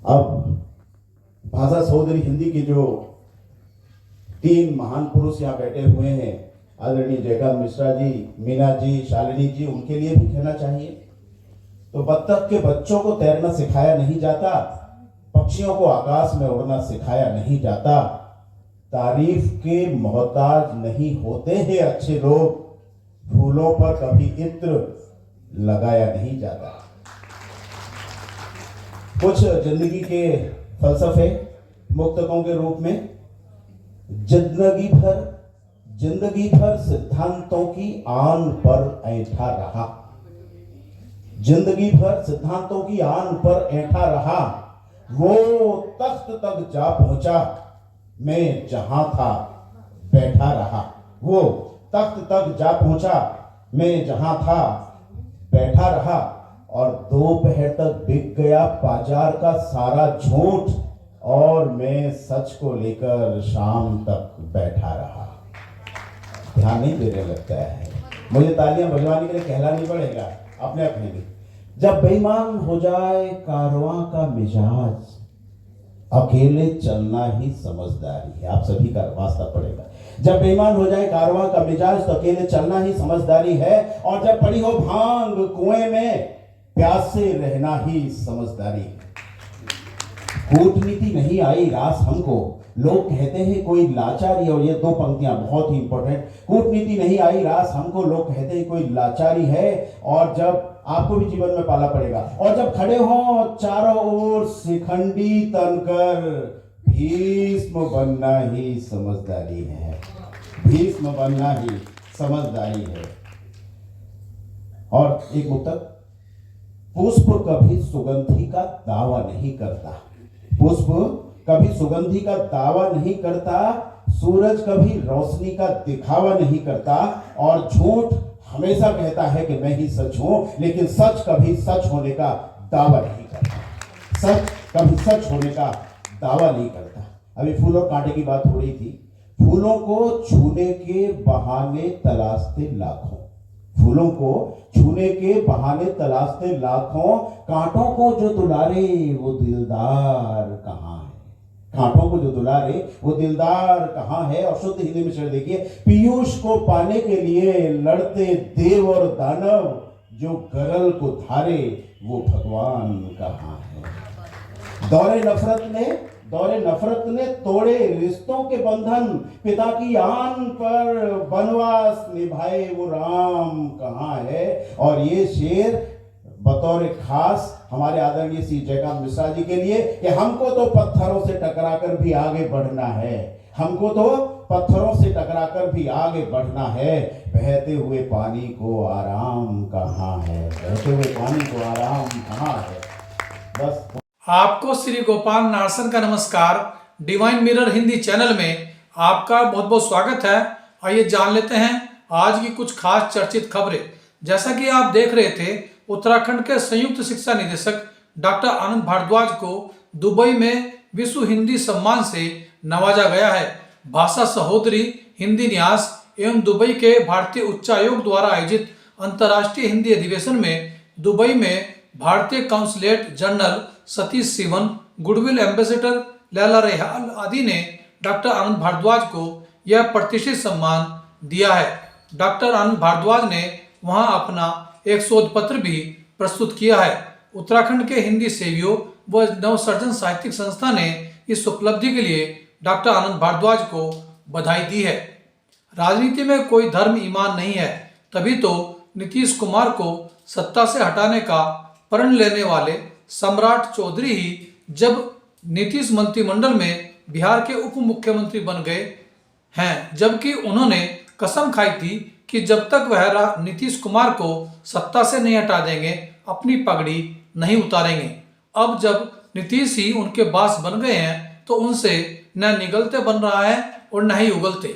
अब भाषा सहोदरी हिंदी के जो 3 महान पुरुष यहाँ बैठे हुए हैं, आदरणीय जयकांत मिश्रा जी, मीना जी, शालिनी जी, उनके लिए भी कहना चाहिए। तो बत्तख के बच्चों को तैरना सिखाया नहीं जाता, पक्षियों को आकाश में उड़ना सिखाया नहीं जाता, तारीफ के मोहताज नहीं होते हैं अच्छे लोग, फूलों पर कभी इत्र लगाया नहीं जाता। कुछ जिंदगी के फलसफे मुक्तकों के रूप में, जिंदगी भर सिद्धांतों की आन पर ऐंठा रहा, जिंदगी भर सिद्धांतों की आन पर ऐंठा रहा, वो तख्त तक जा पहुंचा, मैं जहां था बैठा रहा। वो तख्त तक जा पहुंचा, मैं जहां था बैठा रहा, और दोपहर तक बिक गया बाजार का सारा झूठ, और मैं सच को लेकर शाम तक बैठा रहा। ध्यान नहीं देने लगता है, मुझे तालियां बजवाने के लिए कहना नहीं पड़ेगा, अपने आप नहीं। जब बेईमान हो जाए कारवां का मिजाज, अकेले चलना ही समझदारी है। आप सभी का वास्ता पड़ेगा। जब बेईमान हो जाए कारवां का मिजाज, तो अकेले चलना ही समझदारी है, और जब पड़ी हो भांग कुएं में, प्यासे रहना ही समझदारी है। कूटनीति नहीं आई रास हमको, लोग कहते हैं कोई लाचारी, और ये 2 पंक्तियां बहुत ही इंपॉर्टेंट। कूटनीति नहीं आई रास हमको, लोग कहते हैं कोई लाचारी है, और जब आपको भी जीवन में पाला पड़ेगा, और जब खड़े हो चारों ओर शिखंडी तनकर, भीष्म बनना ही समझदारी है, भीष्म बनना ही समझदारी है। और एक मुक्तक, पुष्प कभी सुगंधी का दावा नहीं करता, पुष्प कभी सुगंधी का दावा नहीं करता, सूरज कभी रोशनी का दिखावा नहीं करता, और झूठ हमेशा कहता है कि मैं ही सच हूं, लेकिन सच कभी सच होने का दावा नहीं करता, सच कभी सच होने का दावा नहीं करता। अभी फूल और कांटे की बात हो रही थी। फूलों को छूने के बहाने तलाशते लाखों, फूलों को छूने के बहाने तलाशते लाखों, कांटों को जो दुलारे वो दिलदार कहाँ है, कांटों को जो दुलारे वो दिलदार कहाँ है। और शुद्ध हिंदी में शेर देखिए, पीयूष को पाने के लिए लड़ते देव और दानव, जो गरल को धारे वो भगवान कहाँ है। दौरे नफरत ने तोड़े रिश्तों के बंधन, पिता की आन पर वनवास निभाए वो राम कहाँ है। और ये शेर बतौर खास हमारे आदरणीय श्री जयकांत मिश्रा जी के लिए, कि हमको तो पत्थरों से टकराकर भी आगे बढ़ना है, हमको तो पत्थरों से टकराकर भी आगे बढ़ना है। बहते हुए पानी को आराम कहाँ है, बहते हुए पानी को आराम कहाँ है। बस आपको श्री गोपाल नारसन का नमस्कार। डिवाइन मिरर हिंदी चैनल में आपका बहुत बहुत स्वागत है। आइए जान लेते हैं आज की कुछ खास चर्चित खबरें। जैसा कि आप देख रहे थे, उत्तराखंड के संयुक्त शिक्षा निदेशक डॉक्टर आनंद भारद्वाज को दुबई में विश्व हिंदी सम्मान से नवाजा गया है। भाषा सहोदरी हिंदी न्यास एवं दुबई के भारतीय उच्चायोग द्वारा आयोजित अंतर्राष्ट्रीय हिंदी अधिवेशन में दुबई में भारतीय consulate general Satish Sivan, goodwill ambassador Laila Rehal आदि ने डॉक्टर आनंद भारद्वाज को यह प्रतिष्ठित सम्मान दिया है। डॉक्टर आनंद भारद्वाज ने वहां अपना एक शोध पत्र भी प्रस्तुत किया है। उत्तराखंड के हिंदी सेवियों व नवसर्जन साहित्यिक संस्था ने इस उपलब्धि के लिए डॉक्टर आनंद भारद्वाज को बधाई दी है। राजनीति में कोई धर्म ईमान नहीं है, तभी तो नीतीश कुमार को सत्ता से हटाने का प्रण लेने वाले सम्राट चौधरी ही जब नीतीश मंत्रिमंडल में बिहार के उप मुख्यमंत्री बन गए हैं, जबकि उन्होंने कसम खाई थी कि जब तक वह नीतीश कुमार को सत्ता से नहीं हटा देंगे, अपनी पगड़ी नहीं उतारेंगे। अब जब नीतीश ही उनके बास बन गए हैं, तो उनसे न निगलते बन रहा है और न ही उगलते।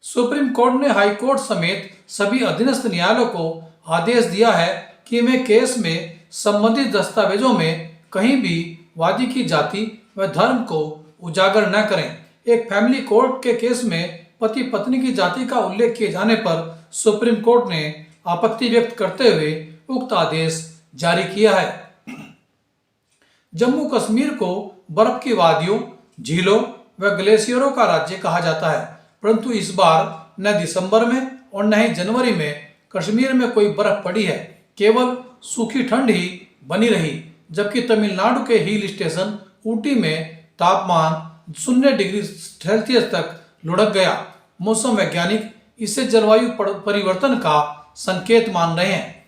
सुप्रीम कोर्ट ने हाई कोर्ट समेत सभी अधीनस्थ न्यायालयों को आदेश दिया है कि वे केस में संबंधित दस्तावेजों में कहीं भी वादी की जाति व धर्म को उजागर न करें। एक फैमिली कोर्ट के केस में पति पत्नी की जाति का उल्लेख किए जाने पर सुप्रीम कोर्ट ने आपत्ति व्यक्त करते हुए उक्त आदेश जारी किया है। जम्मू कश्मीर को बर्फ की वादियों, झीलों व ग्लेशियरों का राज्य कहा जाता है, परंतु इस बार न दिसंबर में और न ही जनवरी में कश्मीर में कोई बर्फ पड़ी है। केवल सूखी ठंड ही बनी रही, जबकि तमिलनाडु के हिल स्टेशन ऊटी में तापमान 0 डिग्री सेल्सियस तक लुढ़क गया। मौसम वैज्ञानिक इसे जलवायु परिवर्तन का संकेत मान रहे हैं।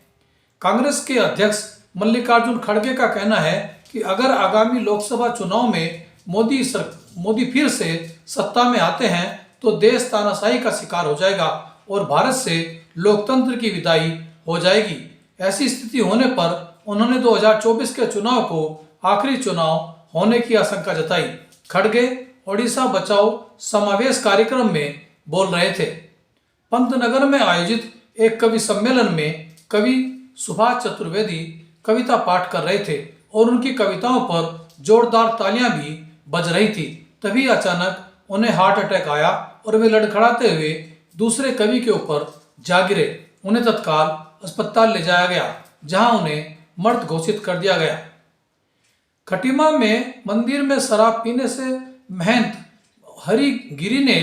कांग्रेस के अध्यक्ष मल्लिकार्जुन खड़गे का कहना है कि अगर आगामी लोकसभा चुनाव में मोदी फिर से सत्ता में आते हैं तो देश तानाशाही का शिकार हो जाएगा और भारत से लोकतंत्र की विदाई हो जाएगी। ऐसी स्थिति होने पर उन्होंने 2024 के चुनाव को आखिरी चुनाव होने की आशंका जताई। खड़गे ओडिशा बचाओ समावेश कार्यक्रम में बोल रहे थे। पंतनगर में आयोजित एक कवि सम्मेलन में कवि सुभाष चतुर्वेदी कविता पाठ कर रहे थे और उनकी कविताओं पर जोरदार तालियां भी बज रही थी। तभी अचानक उन्हें हार्ट अटैक आया और वे लड़खड़ाते हुए दूसरे कवि के ऊपर जा गिरे। उन्हें तत्काल अस्पताल ले जाया गया, जहां उन्हें मृत घोषित कर दिया गया। खटीमा में मंदिर में शराब पीने से महंत हरिगिरी ने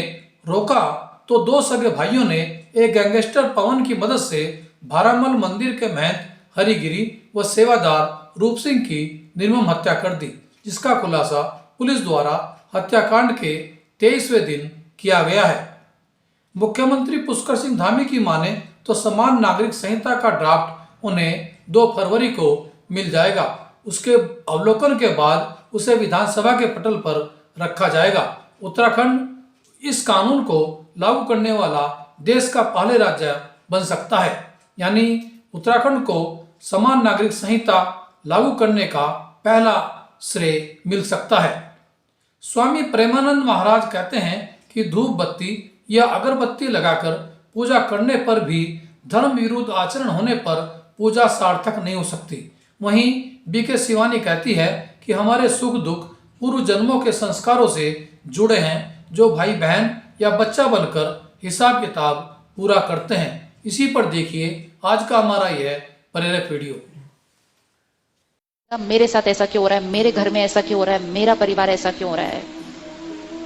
रोका तो 2 सगे भाइयों ने एक गैंगस्टर पवन की मदद से भारामल मंदिर के महंत हरिगिरी व सेवादार रूप सिंह की निर्मम हत्या कर दी, जिसका खुलासा पुलिस द्वारा हत्याकांड के 23वें दिन किया गया है। मुख्यमंत्री पुष्कर सिंह धामी की माने तो समान नागरिक संहिता का ड्राफ्ट उन्हें 2 फरवरी को मिल जाएगा। उसके अवलोकन के बाद उसे विधानसभा के पटल पर रखा जाएगा। उत्तराखंड इस कानून को लागू करने वाला देश का पहले राज्य बन सकता है, यानी उत्तराखंड को समान नागरिक संहिता लागू करने का पहला श्रेय मिल सकता है। स्वामी प्रेमानंद महाराज कहते हैं कि धूप बत्ती या अगरबत्ती लगाकर पूजा करने पर भी धर्म विरुद्ध आचरण होने पर पूजा सार्थक नहीं हो सकती। वहीं बीके शिवानी कहती है कि हमारे सुख दुख पूर्व जन्मों के संस्कारों से जुड़े हैं, जो भाई बहन या बच्चा बनकर हिसाब किताब पूरा करते हैं। इसी पर देखिए आज का हमारा यह प्रेरक वीडियो। मेरे साथ ऐसा क्यों हो रहा है, मेरे घर में ऐसा क्यों हो रहा है, मेरा परिवार ऐसा क्यों हो रहा है,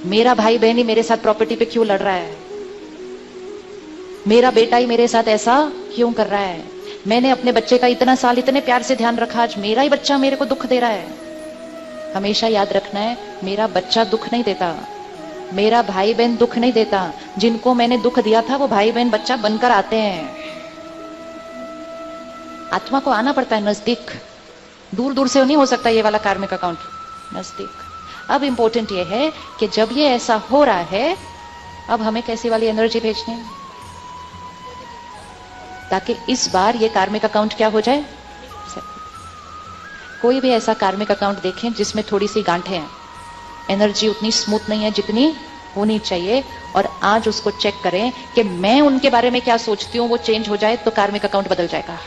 मेरा भाई बहन ही मेरे साथ प्रॉपर्टी पे क्यों लड़ रहा है, मेरा बेटा ही मेरे साथ ऐसा क्यों कर रहा है, मैंने अपने बच्चे का इतना साल इतने प्यार से ध्यान रखा, आज मेरा ही बच्चा मेरे को दुख दे रहा है। हमेशा याद रखना है, मेरा बच्चा दुख नहीं देता, मेरा भाई बहन दुख नहीं देता, जिनको मैंने दुख दिया था वो भाई बहन बच्चा बनकर आते हैं। आत्मा को आना पड़ता है नजदीक, दूर दूर से नहीं हो सकता ये वाला कार्मिक अकाउंट, नजदीक। अब इंपॉर्टेंट ये है कि जब ये ऐसा हो रहा है, अब हमें कैसी वाली एनर्जी भेजनी है ताकि इस बार ये कार्मिक अकाउंट क्या हो जाए। कोई भी ऐसा कार्मिक अकाउंट देखें जिसमें थोड़ी सी गांठें हैं, एनर्जी उतनी स्मूथ नहीं है जितनी होनी चाहिए, और आज उसको चेक करें कि मैं उनके बारे में क्या सोचती हूं, वो चेंज हो जाए तो कार्मिक अकाउंट बदल जाएगा।